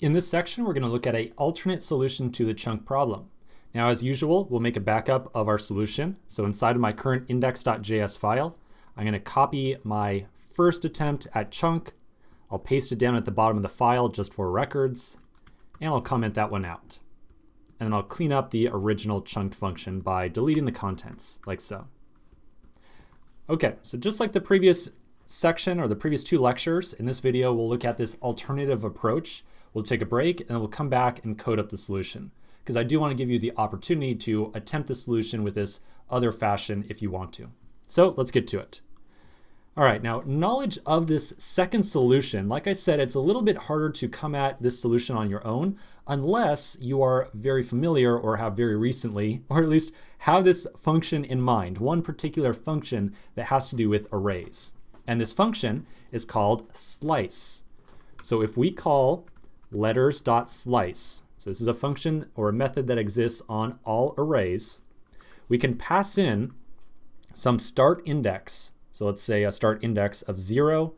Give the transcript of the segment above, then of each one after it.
In this section, we're going to look at an alternate solution to the chunk problem. Now, as usual, we'll make a backup of our solution. So inside of my current index.js file, I'm going to copy my first attempt at chunk. I'll paste it down at the bottom of the file just for records, and I'll comment that one out. And then I'll clean up the original chunked function by deleting the contents, like so. Okay, so just like the previous section or the previous two lectures, in this video we'll look at this alternative approach. We'll take a break and then we'll come back and code up the solution, because I do want to give you the opportunity to attempt the solution with this other fashion if you want to. So let's get to it. All right, now knowledge of this second solution, like I said, it's a little bit harder to come at this solution on your own unless you are very familiar or have very recently, or at least have this function in mind, one particular function that has to do with arrays. And this function is called slice. So if we call letters.slice, so this is a function or a method that exists on all arrays, we can pass in some start index. So let's say a start index of 0,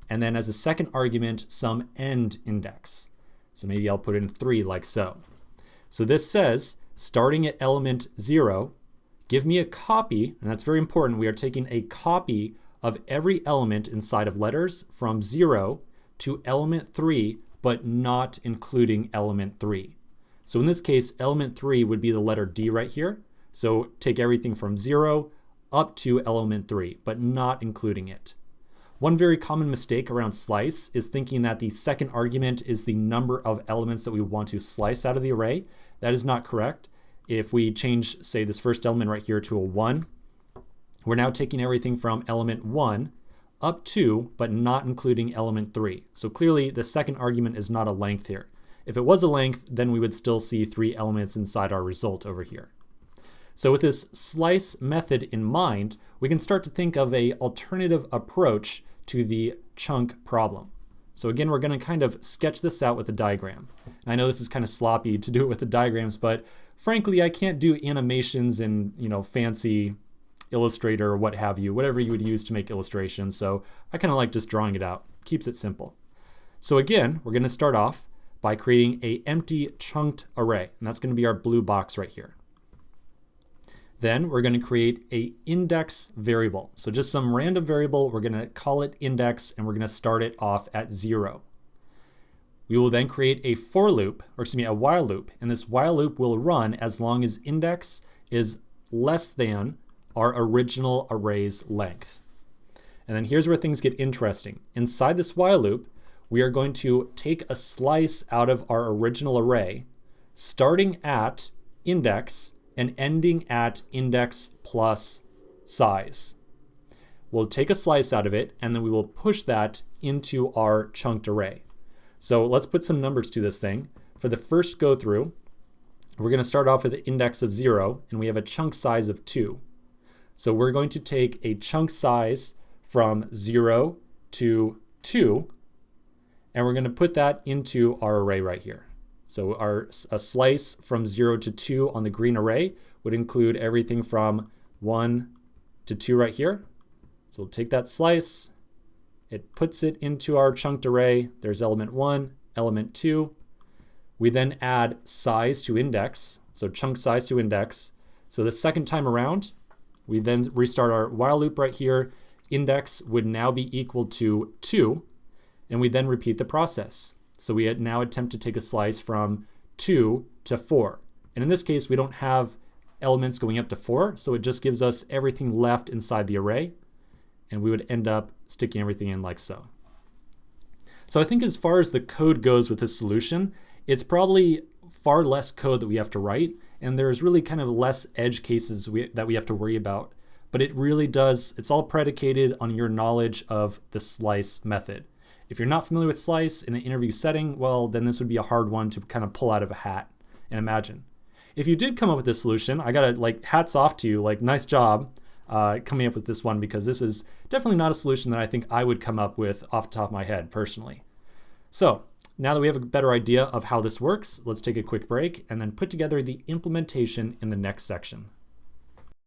and then as a second argument, some end index. So maybe I'll put in 3 like so. So this says, starting at element 0, give me a copy, and that's very important. We are taking a copy of every element inside of letters from 0 to element 3, but not including element 3. So in this case, element 3 would be the letter D right here. So take everything from 0 up to element 3, but not including it. One very common mistake around slice is thinking that the second argument is the number of elements that we want to slice out of the array. That is not correct. If we change, say, this first element right here to a 1, we're now taking everything from element 1 up to, but not including element 3. So clearly the second argument is not a length here. If it was a length, then we would still see 3 elements inside our result over here. So with this slice method in mind, we can start to think of an alternative approach to the chunk problem. So again, we're going to kind of sketch this out with a diagram. And I know this is kind of sloppy to do it with the diagrams, but frankly, I can't do animations in, fancy Illustrator or what have you, whatever you would use to make illustrations. So I kind of like just drawing it out. Keeps it simple. So again, we're going to start off by creating an empty chunked array, and that's going to be our blue box right here. Then we're going to create an index variable. So just some random variable, we're going to call it index, and we're going to start it off at 0. We will then create a for loop, or excuse me, a while loop, and this while loop will run as long as index is less than our original array's length. And then here's where things get interesting. Inside this while loop, we are going to take a slice out of our original array, starting at index and ending at index plus size. We'll take a slice out of it, and then we will push that into our chunked array. So let's put some numbers to this thing. For the first go through, we're going to start off with an index of 0, and we have a chunk size of 2. So we're going to take a chunk size from 0 to 2, and we're going to put that into our array right here. So a slice from 0 to 2 on the green array would include everything from 1 to 2 right here. So we'll take that slice, it puts it into our chunked array. There's element 1, element 2. We then add size to index, so chunk size to index. So the second time around, we then restart our while loop right here. Index would now be equal to 2, and we then repeat the process. So we now attempt to take a slice from 2 to 4. And in this case, we don't have elements going up to 4, so it just gives us everything left inside the array. And we would end up sticking everything in like so. So I think as far as the code goes with this solution, it's probably far less code that we have to write, and there's really kind of less edge cases that we have to worry about. But it really does, it's all predicated on your knowledge of the slice method. If you're not familiar with slice in an interview setting, well, then this would be a hard one to kind of pull out of a hat and imagine. If you did come up with this solution, I gotta hats off to you, nice job coming up with this one, because this is definitely not a solution that I think I would come up with off the top of my head personally. So now that we have a better idea of how this works, let's take a quick break and then put together the implementation in the next section.